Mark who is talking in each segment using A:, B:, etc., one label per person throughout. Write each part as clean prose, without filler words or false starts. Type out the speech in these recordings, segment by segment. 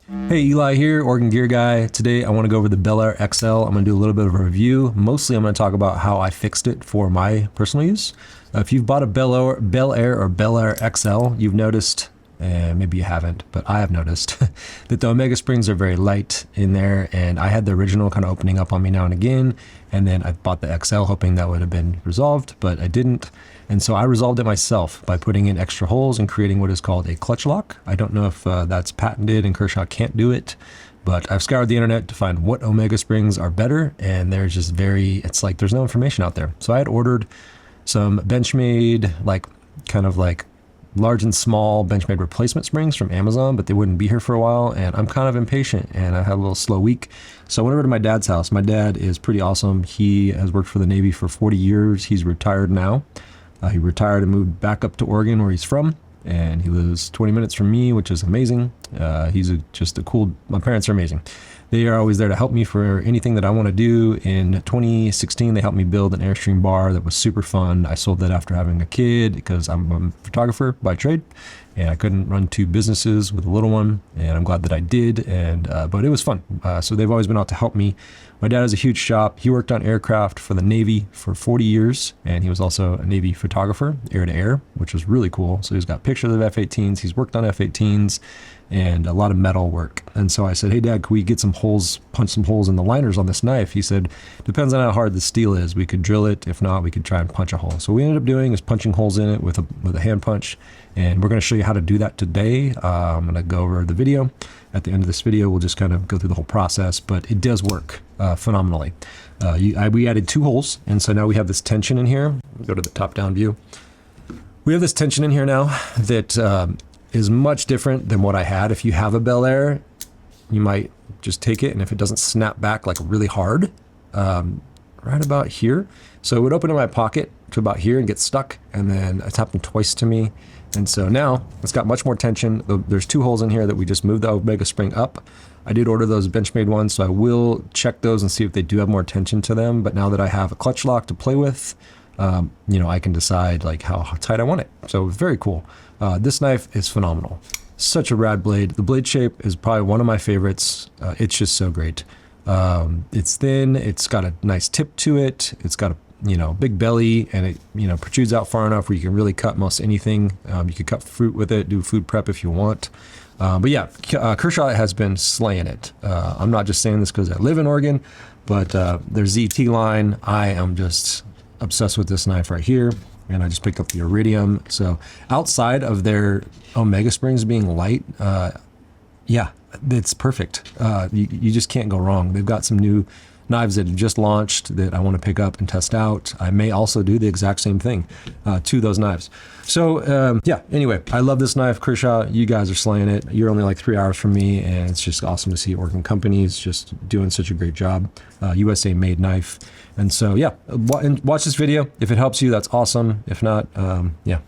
A: Hey, Eli here, Oregon Gear Guy. Today I want to go over the Bel Air XL. I'm going to do a little bit of a review. Mostly I'm going to talk about how I fixed it for my personal use. If you've bought a Bel Air or Bel Air XL, you've noticed, maybe you haven't, but I have noticed that the Omega springs are very light in there, and I had the original kind of opening up on me now and again, and then I bought the XL hoping that would have been resolved, but I didn't. And so I resolved it myself by putting in extra holes and creating what is called a clutch lock. I don't know if that's patented and Kershaw can't do it, but I've scoured the internet to find what Omega springs are better, and there's just it's like there's no information out there. So I had ordered some Benchmade, kind of like large and small Benchmade replacement springs from Amazon, but they wouldn't be here for a while, and I'm kind of impatient, and I had a little slow week. So I went over to my dad's house. My dad is pretty awesome. He has worked for the Navy for 40 years. He's retired now. He retired and moved back up to Oregon where he's from, and he lives 20 minutes from me, which is amazing. He's just a cool, my parents are amazing. They are always there to help me for anything that I want to do. In 2016, they helped me build an Airstream bar that was super fun. I sold that after having a kid because I'm a photographer by trade, and I couldn't run two businesses with a little one, and I'm glad that I did. But it was fun. So they've always been out to help me. My dad has a huge shop. He worked on aircraft for the Navy for 40 years, and he was also a Navy photographer, air to air, which was really cool. So he's got pictures of F-18s. He's worked on F-18s and a lot of metal work. And so I said, hey, Dad, could we get some holes, punch some holes in the liners on this knife? He said, depends on how hard the steel is. We could drill it. If not, we could try and punch a hole. So what we ended up doing is punching holes in it with a hand punch. And we're going to show you how to do that today. I'm going to go over the video. At the end of this video, we'll just kind of go through the whole process, but it does work phenomenally. We added two holes, and so now we have this tension in here. Go to the top-down view. We have this tension in here now that is much different than what I had. If you have a Bel Air, you might just take it, and if it doesn't snap back like really hard, right about here. So it would open in my pocket to about here and get stuck, and then it's happened twice to me. And so now it's got much more tension. There's two holes in here that we just moved the Omega spring up. I did order those Benchmade ones, so I will check those and see if they do have more tension to them. But now that I have a clutch lock to play with, I can decide like how tight I want it. So very cool. This knife is phenomenal. Such a rad blade. The blade shape is probably one of my favorites. It's just so great. It's thin. It's got a nice tip to it. It's got a big belly, and it protrudes out far enough where you can really cut most anything. You could cut fruit with it, do food prep if you want. But yeah, Kershaw has been slaying it. I'm not just saying this because I live in Oregon, but their ZT line, I am just obsessed with this knife right here. And I just picked up the Iridium. So outside of their Omega springs being light, yeah, it's perfect. You just can't go wrong. They've got some new knives that have just launched that I want to pick up and test out. I may also do the exact same thing to those knives. So yeah, anyway, I love this knife. Kershaw, you guys are slaying it. You're only like 3 hours from me, and it's just awesome to see Oregon companies just doing such a great job. USA made knife. And so yeah, watch this video. If it helps you, that's awesome. If not, yeah,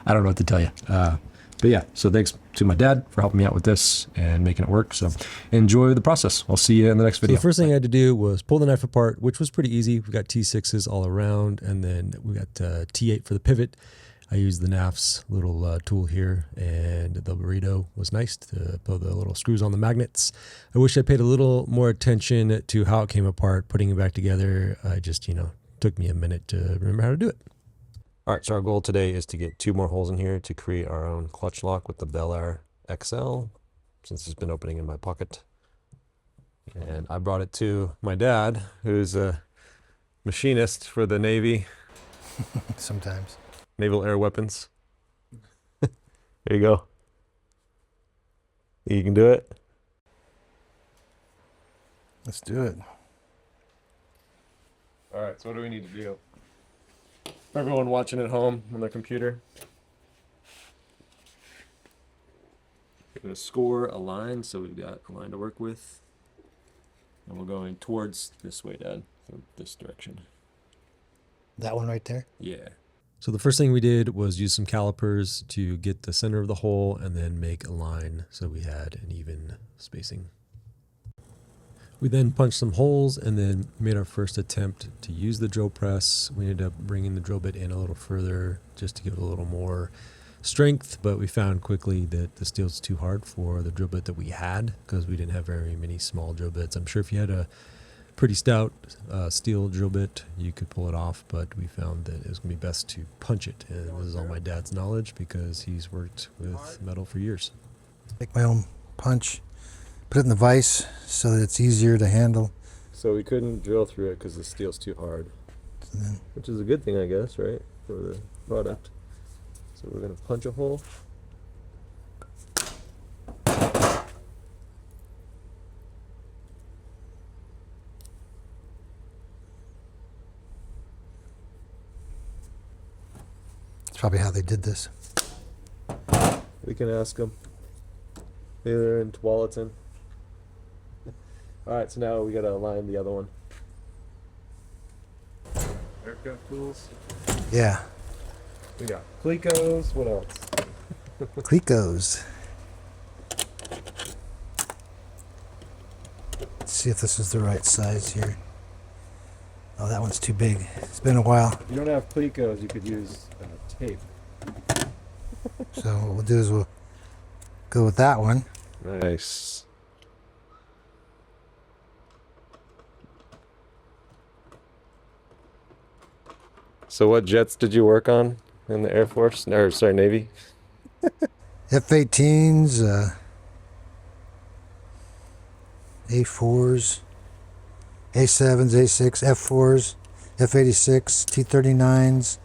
A: I don't know what to tell you. But yeah, so thanks to my dad for helping me out with this and making it work. So enjoy the process. I'll see you in the next video.
B: So the first thing I had to do was pull the knife apart, which was pretty easy. We got T6s all around, and then we got T8 for the pivot. I used the NAF's little tool here, and the burrito was nice to put the little screws on the magnets. I wish I paid a little more attention to how it came apart, putting it back together. I just, took me a minute to remember how to do it. All right, so our goal today is to get 2 more holes in here to create our own clutch lock with the Bel Air XL, since it's been opening in my pocket. And I brought it to my dad, who's a machinist for the Navy.
C: Sometimes.
B: Naval Air Weapons. There you go. You can do it?
C: Let's do it.
B: All right, so what do we need to do? For everyone watching at home on their computer, we're going to score a line, so we've got a line to work with. And we're going towards this way, Dad, from this direction.
C: That one right there?
B: Yeah. So the first thing we did was use some calipers to get the center of the hole and then make a line so we had an even spacing. We then punched some holes and then made our first attempt to use the drill press. We ended up bringing the drill bit in a little further just to give it a little more strength, but we found quickly that the steel's too hard for the drill bit that we had because we didn't have very many small drill bits. I'm sure if you had a pretty stout steel drill bit, you could pull it off, but we found that it was going to be best to punch it. And this is all my dad's knowledge because he's worked with metal for years.
C: Make my own punch, put it in the vise so that it's easier to handle.
A: So we couldn't drill through it because the steel's too hard, which is a good thing, I guess, right, for the product. So we're going to punch a hole.
C: That's probably how they did this.
A: We can ask them. They're in Tualatin. All right, so now we got to align the other one. Aircraft tools.
C: Yeah.
A: We got Clecos. What else?
C: Clecos. Let's see if this is the right size here. Oh, that one's too big. It's been a while.
A: If you don't have Clecos, you could use tape.
C: So what we'll do is we'll go with that one.
A: Nice. So what jets did you work on in the Air Force? Or sorry, Navy?
C: F-18s, A4s, A7s, A6, F4s, F-86, T-39s,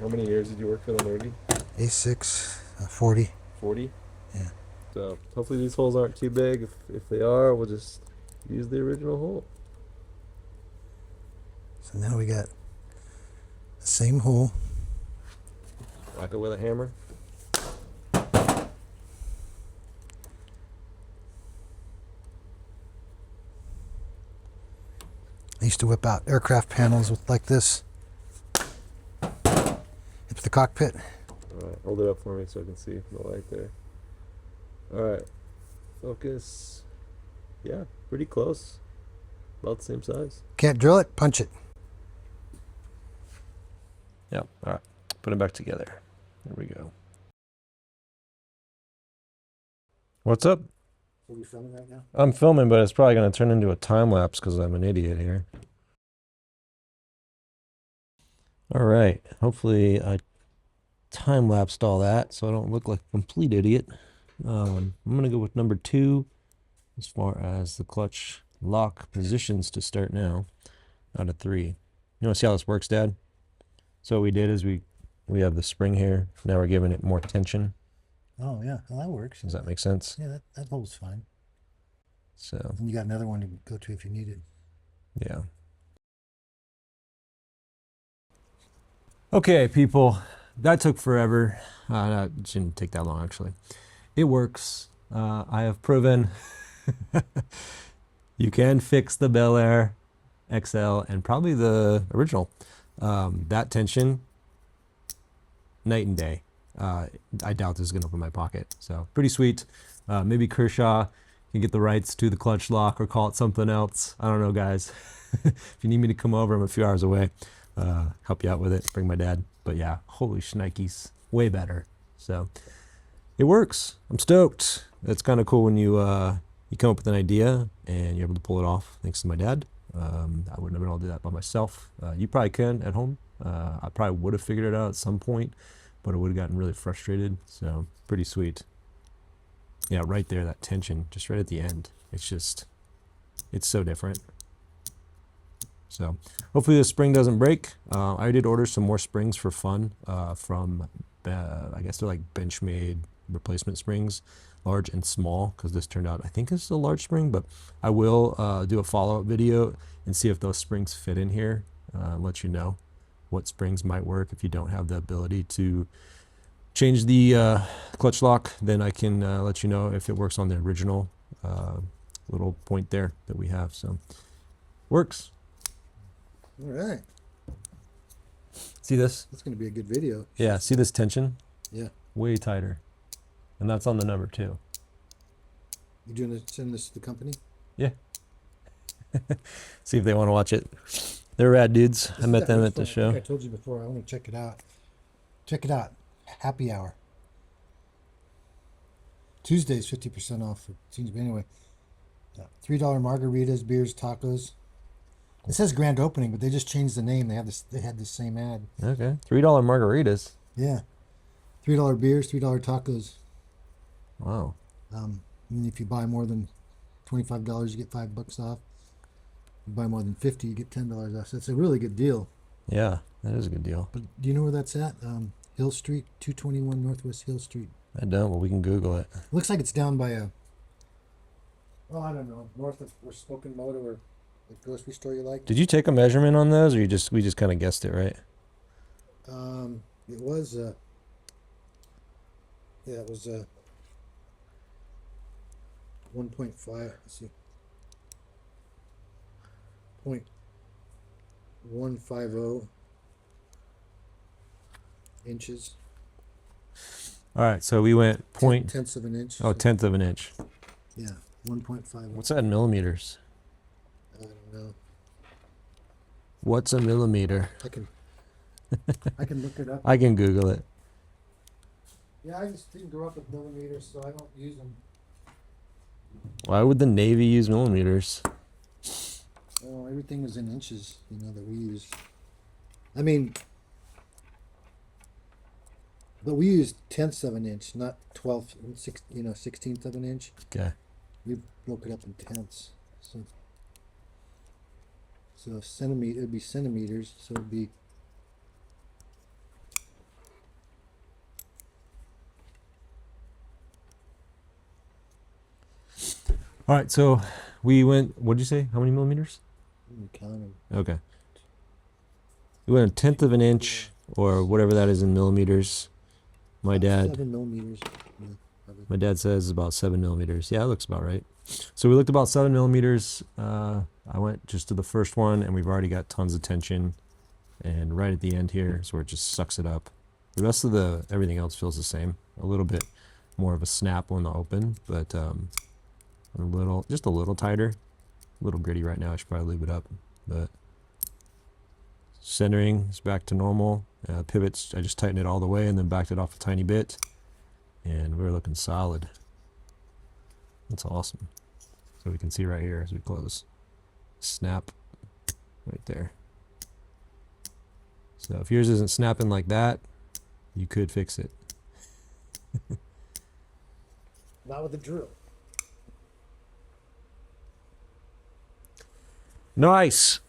A: How many years did you work for the Navy?
C: A6, 40.
A: 40?
C: Yeah.
A: So hopefully these holes aren't too big. If they are, we'll just use the original hole.
C: So now we got the same hole.
A: Whack it with a hammer.
C: I used to whip out aircraft panels with like this. It's the cockpit.
A: Alright, hold it up for me so I can see the light there. Alright, focus. Yeah, pretty close. About the same size.
C: Can't drill it, punch it.
A: Yep, alright. Put them back together. There we go. What's up?
C: Are you filming right now?
A: I'm filming, but it's probably going to turn into a time lapse because I'm an idiot here. All right. Hopefully I time lapsed all that so I don't look like a complete idiot. I'm going to go with number 2 as far as the clutch lock positions to start now out of 3. You want to see how this works, Dad? So what we did is we have the spring here. Now we're giving it more tension.
C: Oh, yeah. Well, that works.
A: Does that make sense?
C: Yeah, that holds fine.
A: So,
C: And you got another one to go to if you need it.
A: yeah. Okay, people, that took forever. It didn't take that long, actually. It works. I have proven you can fix the Bel Air XL and probably the original. That tension, night and day. I doubt this is going to open my pocket. So pretty sweet. Maybe Kershaw can get the rights to the clutch lock or call it something else. I don't know, guys. If you need me to come over, I'm a few hours away. Help you out with it. Bring my dad. But yeah, holy shnikes, way better. So it works. I'm stoked. It's kind of cool when you come up with an idea and you're able to pull it off. Thanks to my dad. I wouldn't have been able to do that by myself. You probably can at home. I probably would have figured it out at some point, but I would have gotten really frustrated. So pretty sweet. Yeah, right there, that tension, just right at the end. It's so different. So hopefully the spring doesn't break. I did order some more springs for fun from, I guess they're like Benchmade replacement springs, large and small, because this turned out, I think it's a large spring, but I will do a follow-up video and see if those springs fit in here, let you know what springs might work. If you don't have the ability to change the clutch lock, then I can let you know if it works on the original little point there that we have. So works.
C: All right.
A: See this?
C: That's going to be a good video.
A: Yeah, see this tension?
C: Yeah.
A: Way tighter. And that's on the number 2.
C: You doing this, send this to the company?
A: Yeah. See if they want to watch it. They're rad dudes. I met them at the show.
C: I told you before, I want to check it out. Check it out. happy hour. Tuesday's 50% off. It seems, but anyway. $3 margaritas, beers, tacos. It says grand opening, but they just changed the name. They have this. They had the same ad.
B: Okay. $3 margaritas.
C: Yeah. $3 beers, $3 tacos.
B: Wow.
C: And if you buy more than $25, you get $5 off. You buy more than 50, you get $10 off. So it's a really good deal.
B: Yeah, that is a good deal.
C: But do you know where that's at? Hill Street, 221 Northwest Hill Street.
B: I don't, but we can Google it.
C: Looks like it's down by a. Oh, I don't know, north of where Smoking Moto or the grocery store you like.
B: Did you take a measurement on those, or we just kind of guessed it, right?
C: It was. Yeah, it was 1.5. Let's see. 0.150 inches.
B: All right, so we went
C: Tenths of an inch.
B: Oh, tenth of an inch.
C: Yeah, 1.5.
B: What's that in millimeters?
C: I don't know.
B: What's a millimeter?
C: I can look it up.
B: I can Google it.
C: Yeah, I just didn't grow up with millimeters, so I don't use them.
B: Why would the Navy use millimeters?
C: Oh, everything was in inches, that we use. I mean, but we use tenths of an inch, not 16th of an inch.
B: Okay.
C: We broke it up in tenths. So centimeter, it'd be centimeters, so it'd be.
B: All right, so we went, what'd you say? How many millimeters?
C: Count them.
B: Okay. We went a tenth of an inch, or whatever that is in millimeters. My dad
C: 7 millimeters. Yeah, probably.
B: My dad says it's about 7 millimeters. Yeah, that looks about right. So we looked about 7 millimeters. I went just to the first one, and we've already got tons of tension. And right at the end here is where it just sucks it up. The rest of everything else feels the same. A little bit more of a snap on the open, but just a little tighter. A little gritty right now. I should probably leave it up. But centering is back to normal. Pivots, I just tightened it all the way and then backed it off a tiny bit. And we're looking solid. That's awesome. So we can see right here as we close. Snap right there. So if yours isn't snapping like that, you could fix it.
C: Not with a drill.
B: Nice.